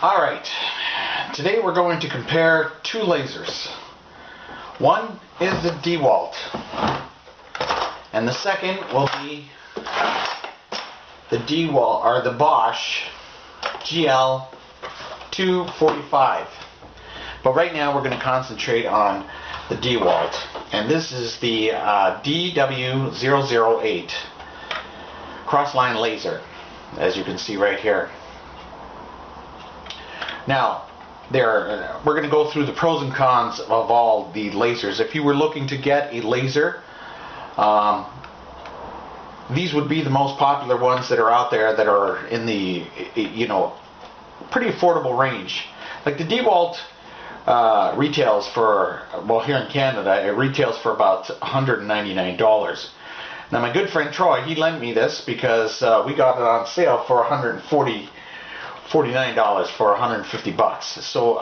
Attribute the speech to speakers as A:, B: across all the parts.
A: Alright, today we're going to compare two lasers. One is the DeWalt, and the second will be the DeWalt, or the Bosch GL245. But right now we're going to concentrate on the DeWalt, and this is the DW008 cross-line laser, as you can see right here. Now, we're going to go through the pros and cons of all the lasers. If you were looking to get a laser, these would be the most popular ones that are out there that are in the, pretty affordable range. Like the DeWalt retails for, well, here in Canada, it retails for about $199. Now, my good friend Troy, he lent me this because we got it on sale for $149 for 150 bucks. So,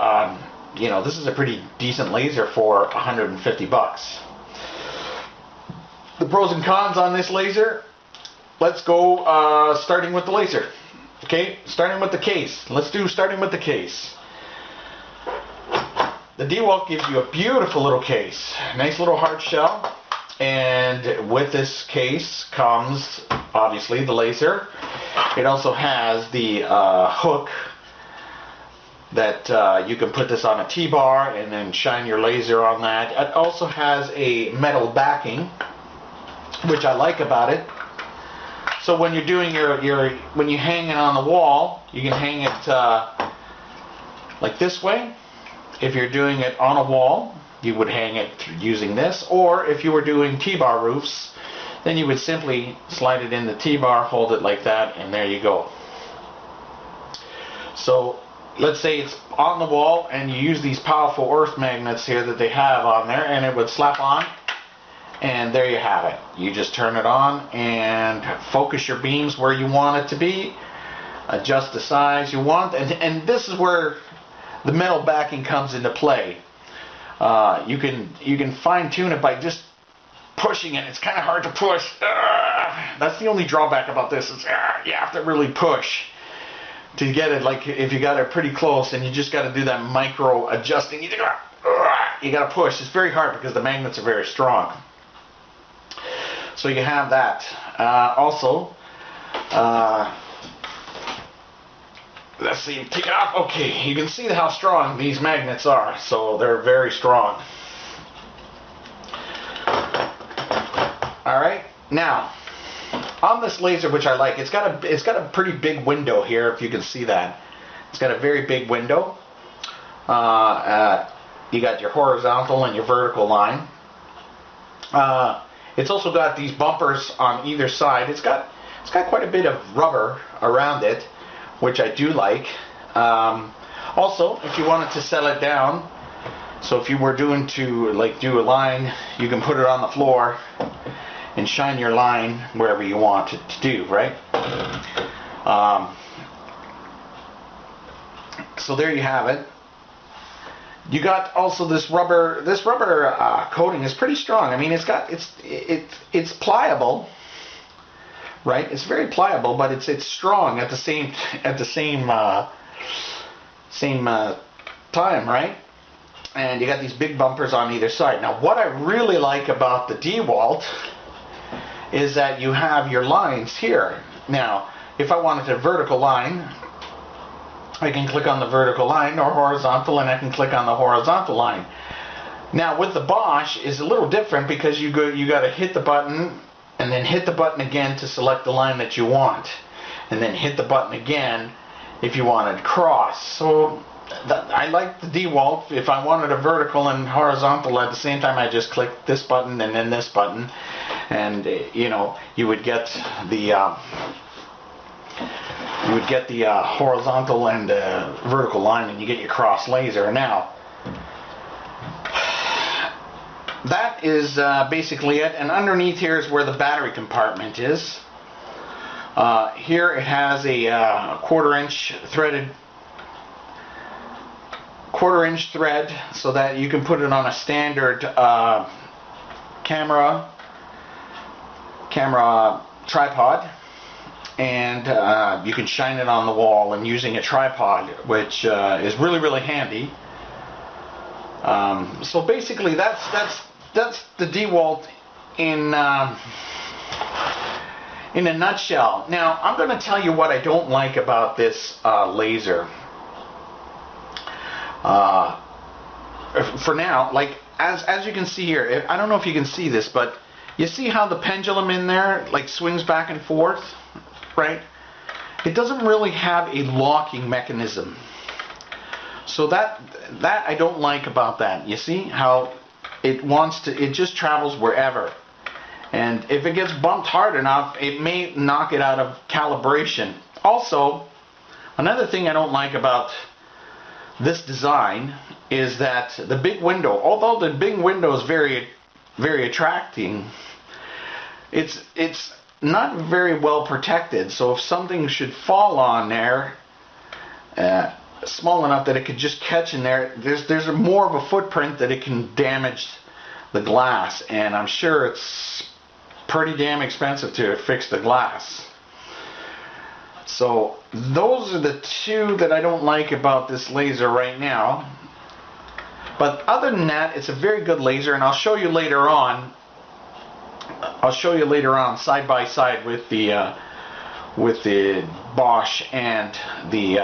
A: this is a pretty decent laser for 150 bucks. The pros and cons on this laser, let's go starting with the laser. Okay, starting with the case. Starting with the case. The DeWalt gives you a beautiful little case. Nice little hard shell. And with this case comes, obviously, the laser. It also has the hook that you can put this on a T-bar and then shine your laser on that. It also has a metal backing, which I like about it. So when you're doing when you hang it on the wall, you can hang it like this way. If you're doing it on a wall, you would hang it using this, or if you were doing T-bar roofs, then you would simply slide it in the T-bar, hold it like that, and there you go. So let's say it's on the wall and you use these powerful earth magnets here that they have on there, and it would slap on, and there you have it. You just turn it on and focus your beams where you want it to be, adjust the size you want, and this is where the metal backing comes into play. You can fine-tune it by just pushing it. It's kind of hard to push. That's the only drawback about this, is you have to really push to get it. Like if you got it pretty close, and you just got to do that micro adjusting. You got to push. It's very hard because the magnets are very strong. So you have that. Also, let's see, take it off. Okay, you can see how strong these magnets are. So they're very strong. Alright, now, on this laser, which I like, it's got a pretty big window here, if you can see that. It's got a very big window. You got your horizontal and your vertical line. It's also got these bumpers on either side. It's got quite a bit of rubber around it, which I do like. Also, if you wanted to settle it down, so if you were do a line, you can put it on the floor and shine your line wherever you want it to do, right? So there you have it. You got also this rubber. This rubber coating is pretty strong. I mean, it's pliable, right? It's very pliable, but it's strong at the same time, right? And you got these big bumpers on either side. Now, what I really like about the DeWalt is that you have your lines here. Now, if I wanted a vertical line, I can click on the vertical line, or horizontal, and I can click on the horizontal line. Now, with the Bosch, is a little different because you got to hit the button and then hit the button again to select the line that you want, and then hit the button again if you wanted cross. So I like the DeWalt. If I wanted a vertical and horizontal at the same time, I just click this button and then this button, and you would get the horizontal and vertical line, and you get your cross laser. Now, that is basically it, and underneath here is where the battery compartment is. Here it has a quarter-inch thread, so that you can put it on a standard camera tripod, and you can shine it on the wall and using a tripod, which is really, really handy. So basically that's the DeWalt in a nutshell. Now I'm going to tell you what I don't like about this laser. For now, like as you can see here, I don't know if you can see this, but you see how the pendulum in there like swings back and forth, right? It doesn't really have a locking mechanism. So that I don't like about that. You see how it just travels wherever. And if it gets bumped hard enough, it may knock it out of calibration. Also, another thing I don't like about this design is that the big window, although the big window is very, very attracting, it's not very well protected. So if something should fall on there, small enough that it could just catch in there, there's more of a footprint that it can damage the glass, and I'm sure it's pretty damn expensive to fix the glass. So those are the two that I don't like about this laser right now. But other than that, it's a very good laser, and I'll show you later on. I'll show you later on side by side with the Bosch and the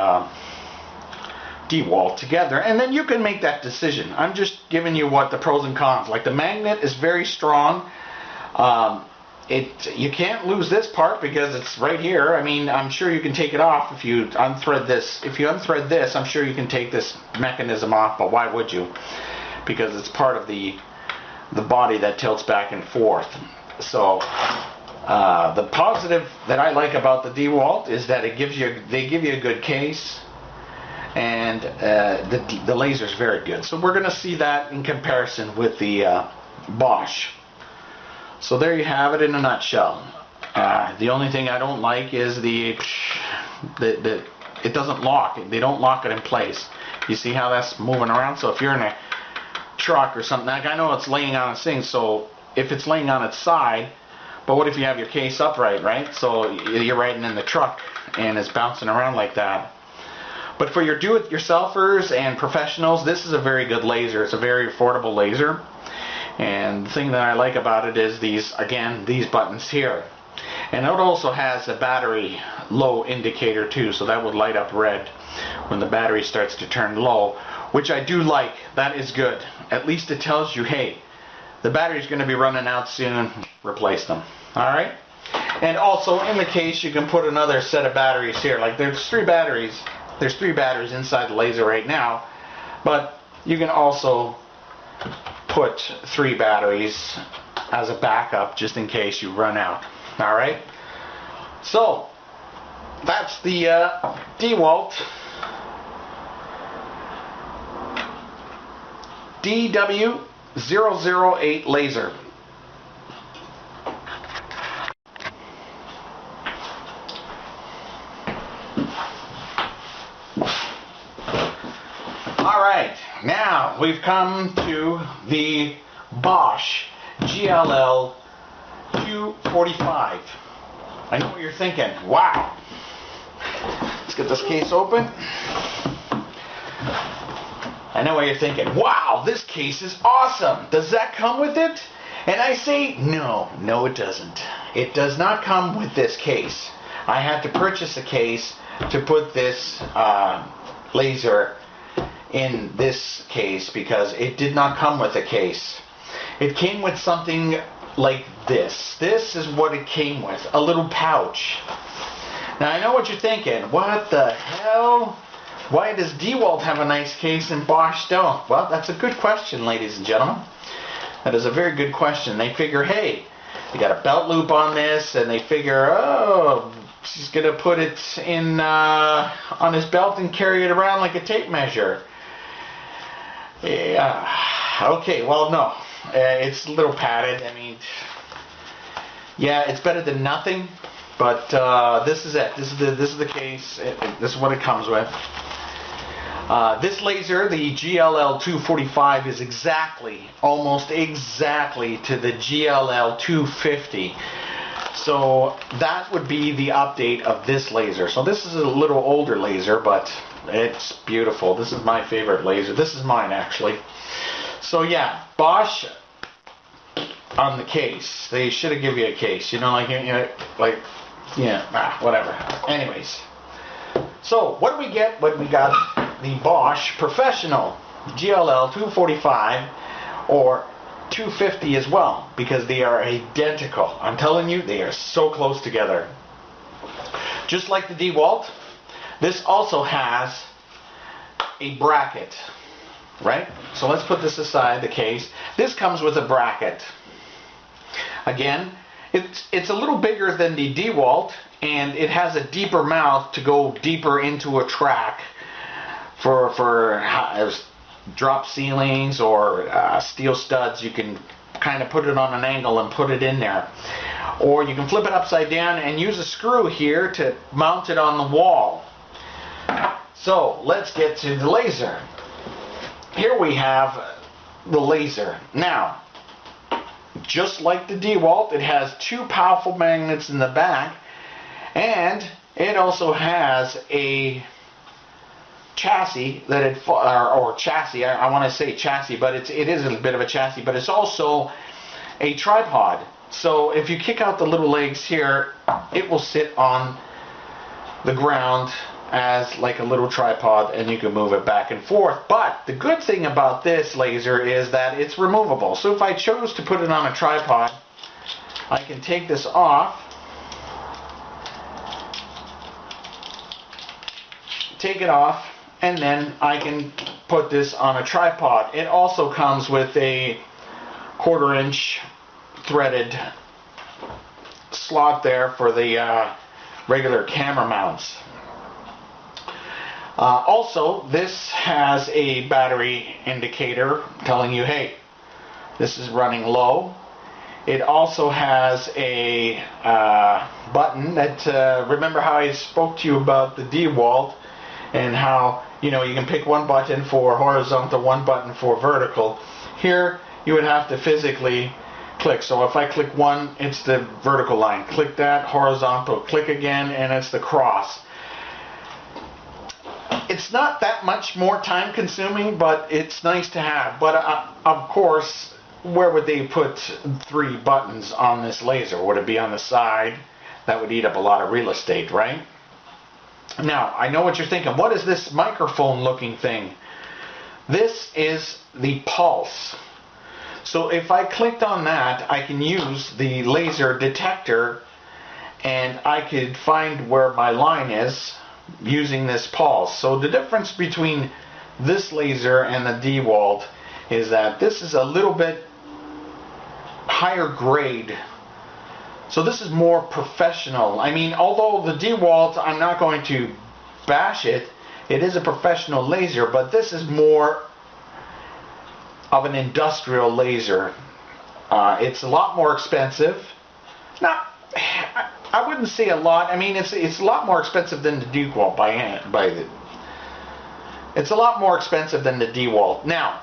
A: DeWalt together, and then you can make that decision. I'm just giving you what the pros and cons. Like the magnet is very strong. You can't lose this part because it's right here. I mean, I'm sure you can take it off if you unthread this. If you unthread this, I'm sure you can take this mechanism off, but why would you? Because it's part of the body that tilts back and forth. So the positive that I like about the DeWalt is that they give you a good case, and the laser is very good. So we're going to see that in comparison with the Bosch. So there you have it in a nutshell. The only thing I don't like is it doesn't lock. They don't lock it in place. You see how that's moving around? So if you're in a truck or something, like I know it's laying on its thing, so if it's laying on its side, but what if you have your case upright, right? So you're riding in the truck and it's bouncing around like that. But for your do-it-yourselfers and professionals, this is a very good laser. It's a very affordable laser. And the thing that I like about it is these buttons here. And it also has a battery low indicator too, so that would light up red when the battery starts to turn low, which I do like. That is good. At least it tells you, hey, the battery's going to be running out soon, replace them. Alright? And also in the case you can put another set of batteries here. Like there's three batteries inside the laser right now, but you can also put 3 batteries as a backup just in case you run out. Alright? So that's the DeWalt DW008 laser. Alright, now we've come to the Bosch GLL 245. I know what you're thinking. Wow. Let's get this case open. I know what you're thinking. Wow, this case is awesome. Does that come with it? And I say, no, it doesn't. It does not come with this case. I had to purchase a case to put this laser in this case because it did not come with a case. It came with something like this. This is what it came with, a little pouch. Now I know what you're thinking. What the hell? Why does DeWalt have a nice case and Bosch don't? Well, that's a good question, ladies and gentlemen. That is a very good question. They figure, hey, they got a belt loop on this, and they figure, oh, she's going to put it in on his belt and carry it around like a tape measure. Yeah. Okay, well, no. It's a little padded. I mean, yeah, it's better than nothing, but this is it. This is the case. This is what it comes with. This laser, the GLL 245, is almost exactly to the GLL 250. So that would be the update of this laser. So this is a little older laser, but it's beautiful. This is my favorite laser. This is mine, actually. So yeah, Bosch on the case. They should have given you a case. You know, whatever. Anyways. So what do we get when we got the Bosch Professional GLL 245 or 250 as well, because they are identical. I'm telling you, they are so close together. Just like the DeWalt, this also has a bracket, right? So let's put this aside, the case. This comes with a bracket. Again, it's a little bigger than the DeWalt, and it has a deeper mouth to go deeper into a track for drop ceilings or steel studs. You can kind of put it on an angle and put it in there, or you can flip it upside down and use a screw here to mount it on the wall. So let's get to the laser. Here we have the laser. Now, just like the DeWalt, it has two powerful magnets in the back, and it also has a chassis that I want to say chassis, but it is a bit of a chassis, but it's also a tripod. So if you kick out the little legs here, it will sit on the ground as like a little tripod, and you can move it back and forth. But the good thing about this laser is that it's removable. So if I chose to put it on a tripod, I can take this off, take it off, and then I can put this on a tripod. It also comes with a 1/4 inch threaded slot there for the regular camera mounts. Also, this has a battery indicator telling you, hey, this is running low. It also has a button that, remember how I spoke to you about the DeWalt and how, you know, you can pick one button for horizontal, one button for vertical. Here, you would have to physically click. So if I click one, it's the vertical line. Click that, horizontal. Click again, and it's the cross. It's not that much more time consuming, but it's nice to have. But of course, where would they put 3 buttons on this laser? Would it be on the side? That would eat up a lot of real estate, right? Now, I know what you're thinking. What is this microphone looking thing? This is the pulse. So if I clicked on that, I can use the laser detector, and I could find where my line is using this pulse. So the difference between this laser and the DeWalt is that this is a little bit higher grade. So this is more professional. I mean, although the DeWalt, I'm not going to bash it, it is a professional laser, but this is more of an industrial laser. It's a lot more expensive. Now, I wouldn't say a lot. I mean, it's a lot more expensive than the DeWalt it's a lot more expensive than the DeWalt. Now,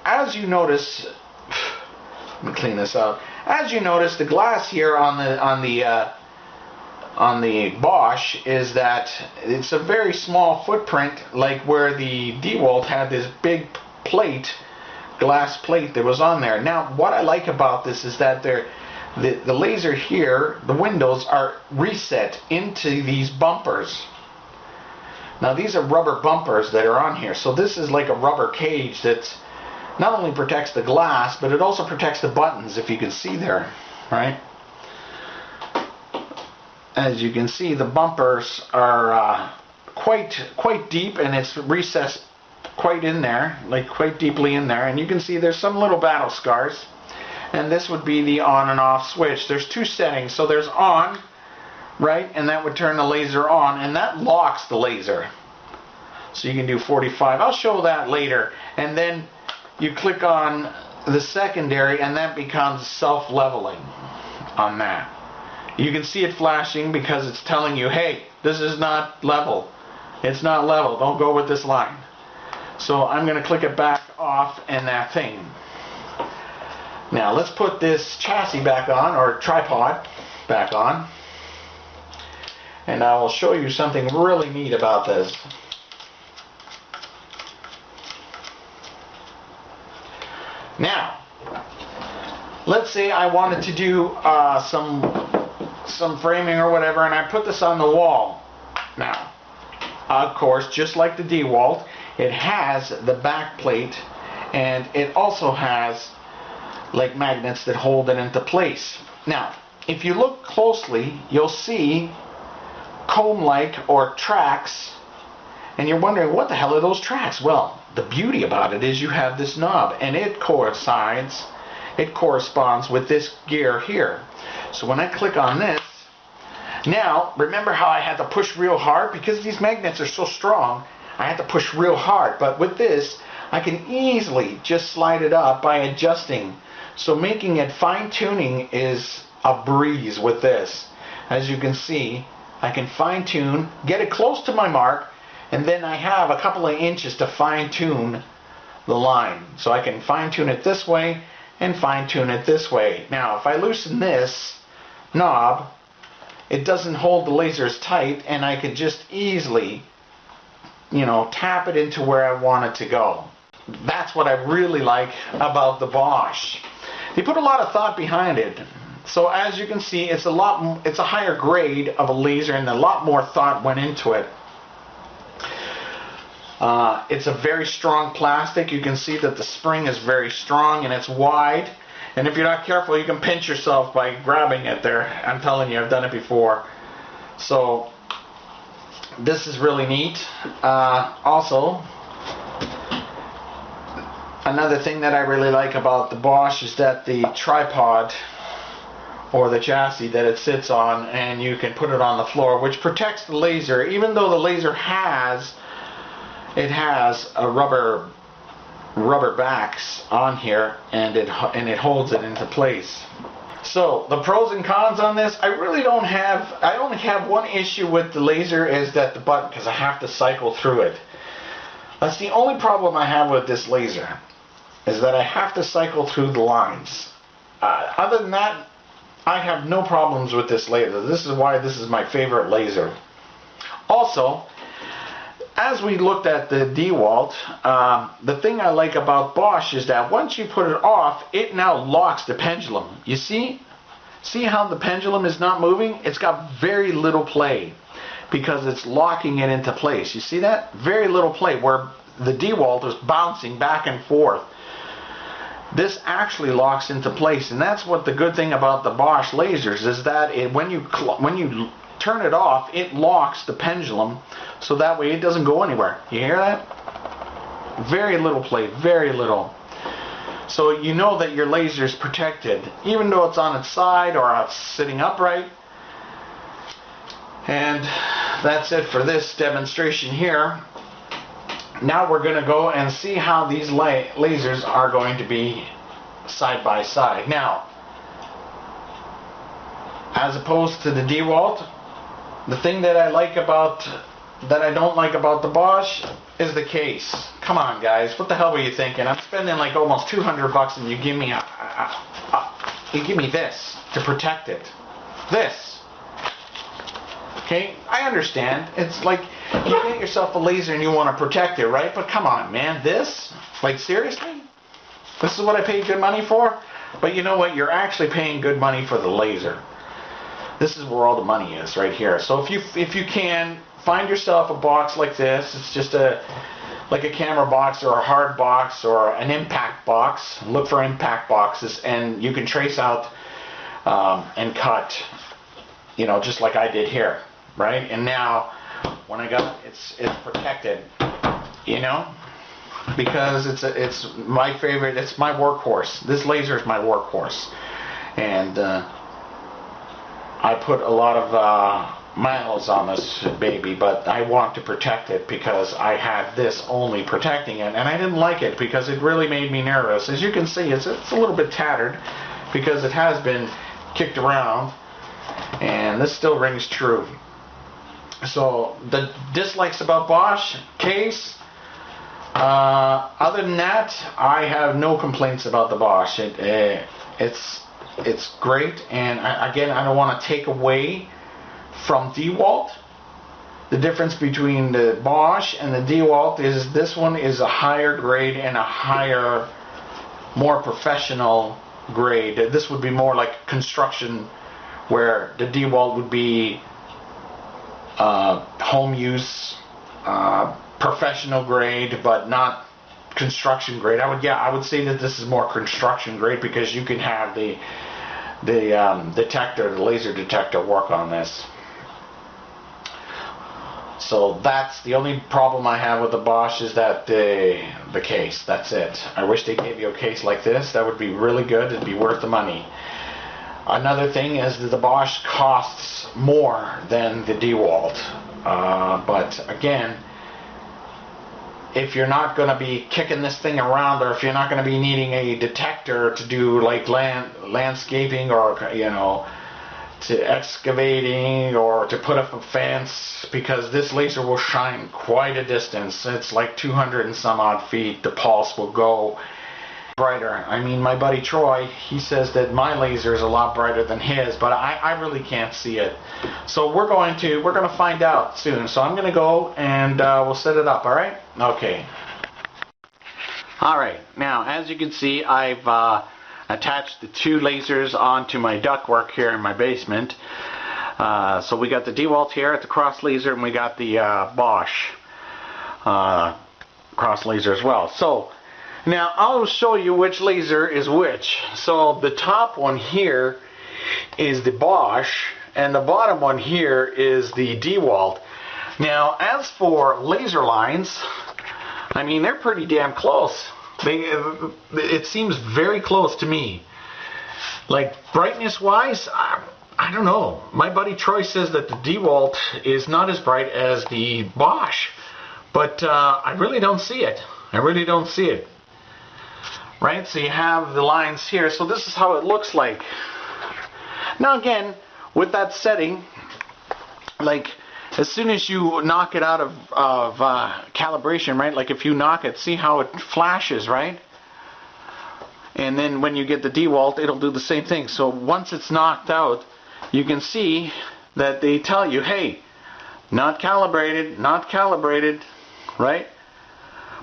A: as you notice, let me clean this up. As you notice, the glass here on the Bosch is that it's a very small footprint, like where the DeWalt had this big plate, glass plate that was on there. Now, what I like about this is that the laser here, the windows are reset into these bumpers. Now, these are rubber bumpers that are on here. So this is like a rubber cage that not only protects the glass, but it also protects the buttons, if you can see there, right? As you can see, the bumpers are quite deep, and it's recessed quite in there, like quite deeply in there. And you can see there's some little battle scars. And this would be the on and off switch. There's 2 settings. So there's on, right? And that would turn the laser on, and that locks the laser. So you can do 45. I'll show that later. And then you click on the secondary, and that becomes self-leveling on that. You can see it flashing because it's telling you, hey, this is not level. It's not level. Don't go with this line. So I'm going to click it back off, and that thing. Now let's put this chassis back on, or tripod back on, and I will show you something really neat about this. Now, let's say I wanted to do some framing or whatever, and I put this on the wall. Now, of course, just like the DeWalt, it has the back plate, and it also has like magnets that hold it into place. Now, if you look closely, you'll see comb-like or tracks, and you're wondering, what the hell are those tracks? Well, the beauty about it is you have this knob, and it corresponds with this gear here. So when I click on this, now remember how I had to push real hard? Because these magnets are so strong, I had to push real hard. But with this, I can easily just slide it up by adjusting. So making it fine-tuning is a breeze with this. As you can see, I can fine-tune, get it close to my mark, and then I have a couple of inches to fine-tune the line. So I can fine-tune it this way and fine-tune it this way. Now, if I loosen this knob, it doesn't hold the laser as tight, and I can just easily, you know, tap it into where I want it to go. That's what I really like about the Bosch. They put a lot of thought behind it. So as you can see, it's a higher grade of a laser, and a lot more thought went into it. It's a very strong plastic. You can see that the spring is very strong, and it's wide. And if you're not careful, you can pinch yourself by grabbing it there. I'm telling you, I've done it before. So this is really neat. Also, another thing that I really like about the Bosch is that the tripod, or the chassis that it sits on, and you can put it on the floor, which protects the laser. Even though the laser has a rubber backs on here, and it holds it into place. So the pros and cons on this, I only have one issue with the laser, is that the button, because I have to cycle through it. That's the only problem I have with this laser, is that I have to cycle through the lines. Other than that, I have no problems with this laser. This is why this is my favorite laser. Also, as we looked at the DeWalt, the thing I like about Bosch is that once you put it off, it now locks the pendulum. You see how the pendulum is not moving? It's got very little play because it's locking it into place. You see that? Very little play, where the DeWalt is bouncing back and forth. This actually locks into place, and that's what the good thing about the Bosch lasers is, that when you turn it off, it locks the pendulum, so that way it doesn't go anywhere. You hear that? Very little play, very little. So you know that your laser is protected, even though it's on its side or it's sitting upright. And that's it for this demonstration here. Now we're going to go and see how these lasers are going to be side by side. Now, as opposed to the DeWalt, the thing that I don't like about the Bosch is the case. Come on, guys, what the hell were you thinking? I'm spending like almost $200 and you give me this to protect it. This. Okay, I understand. It's like you get yourself a laser and you want to protect it, right? But come on, man, this? Like, seriously? This is what I paid good money for? But you know what? You're actually paying good money for the laser. This is where all the money is, right here. So if you can, find yourself a box like this. It's just like a camera box or a hard box or an impact box. Look for impact boxes, and you can trace out and cut, you know, just like I did here, right? And now when I got it's protected, you know, because it's my favorite. It's my workhorse. This laser is my workhorse, and I put a lot of miles on this baby, but I want to protect it because I had this only protecting it, and I didn't like it because it really made me nervous. As you can see, it's a little bit tattered because it has been kicked around, and this still rings true. So the dislikes about Bosch: case, Other than that, I have no complaints about the Bosch. It's great, and again, I don't want to take away from DeWalt. The difference between the Bosch and the DeWalt is this one is a higher grade and a higher, more professional grade. This would be more like construction, where the DeWalt would be home use, professional grade, but not construction grade. I would say that this is more construction grade, because you can have the detector, the laser detector, work on this. So that's the only problem I have with the Bosch, is that the case. That's it. I wish they gave you a case like this. That would be really good. It'd be worth the money. Another thing is that the Bosch costs more than the DeWalt. But again, if you're not going to be kicking this thing around, or if you're not going to be needing a detector to do like landscaping, or to excavating, or to put up a fence, because this laser will shine quite a distance. It's like 200 and some odd feet. The pulse will go brighter. I mean, my buddy Troy, he says that my laser is a lot brighter than his, but I really can't see it. So we're going to find out soon. So I'm going to go and we'll set it up. All right? Okay. All right. Now, as you can see, I've attached the two lasers onto my ductwork here in my basement. So we got the DeWalt here at the cross laser, and we got the Bosch cross laser as well. So now I'll show you which laser is which. So the top one here is the Bosch, and the bottom one here is the DeWalt. Now, as for laser lines, I mean, they're pretty damn close. It seems very close to me. Like, brightness wise, I don't know. My buddy Troy says that the DeWalt is not as bright as the Bosch, but I really don't see it. I really don't see it. Right? So you have the lines here. So this is how it looks like. Now again, with that setting, like, as soon as you knock it out of calibration, right? Like if you knock it, see how it flashes, right? And then when you get the DeWalt, it'll do the same thing. So once it's knocked out, you can see that they tell you, hey, not calibrated, right?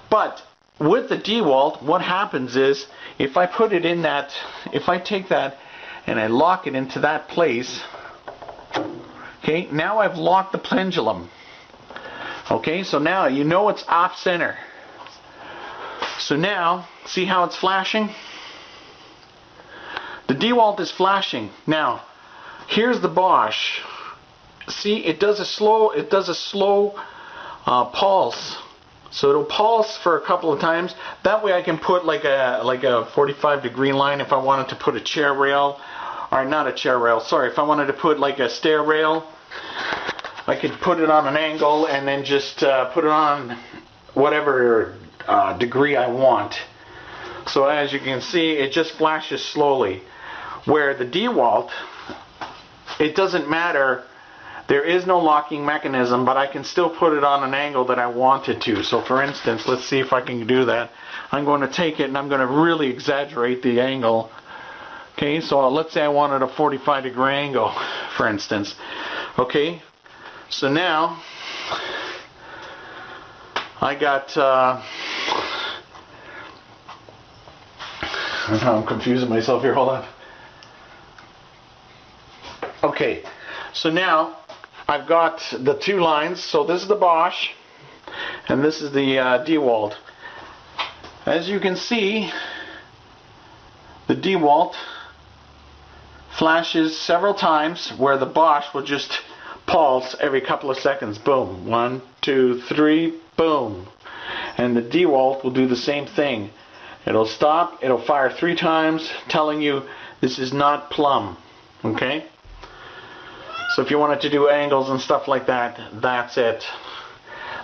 A: But with the DeWalt, what happens is, if I put it in that, if I take that and I lock it into that place, okay, now I've locked the pendulum. Okay, so now you know it's off center. So now, see how it's flashing? The DeWalt is flashing. Now, here's the Bosch. See, it does a slow pulse. So it'll pulse for a couple of times. That way I can put like a 45-degree line if I wanted to put a chair rail. Or not a chair rail, sorry, if I wanted to put like a stair rail, I could put it on an angle and then just put it on whatever degree I want. So as you can see, it just flashes slowly. Where the DeWalt, it doesn't matter, there is no locking mechanism, but I can still put it on an angle that I wanted to. So for instance, let's see if I can do that. I'm going to take it and I'm going to really exaggerate the angle. Okay, so let's say I wanted a 45-degree angle, for instance. Okay, so now I got, I'm confusing myself here, hold on. Okay, so now I've got the two lines. So this is the Bosch and this is the DeWalt. As you can see, the DeWalt flashes several times, where the Bosch will just pulse every couple of seconds. Boom. 1, 2, 3, boom. And the DeWalt will do the same thing. It'll stop, it'll fire 3 times, telling you this is not plumb. Okay? So if you wanted to do angles and stuff like that, that's it.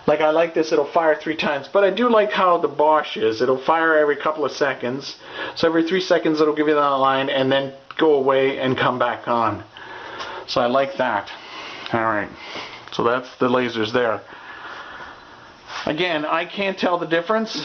A: Like I like this, it'll fire 3 times. But I do like how the Bosch is. It'll fire every couple of seconds. So every 3 seconds it'll give you that line and then go away and come back on. So I like that. Alright. So that's the lasers there. Again, I can't tell the difference.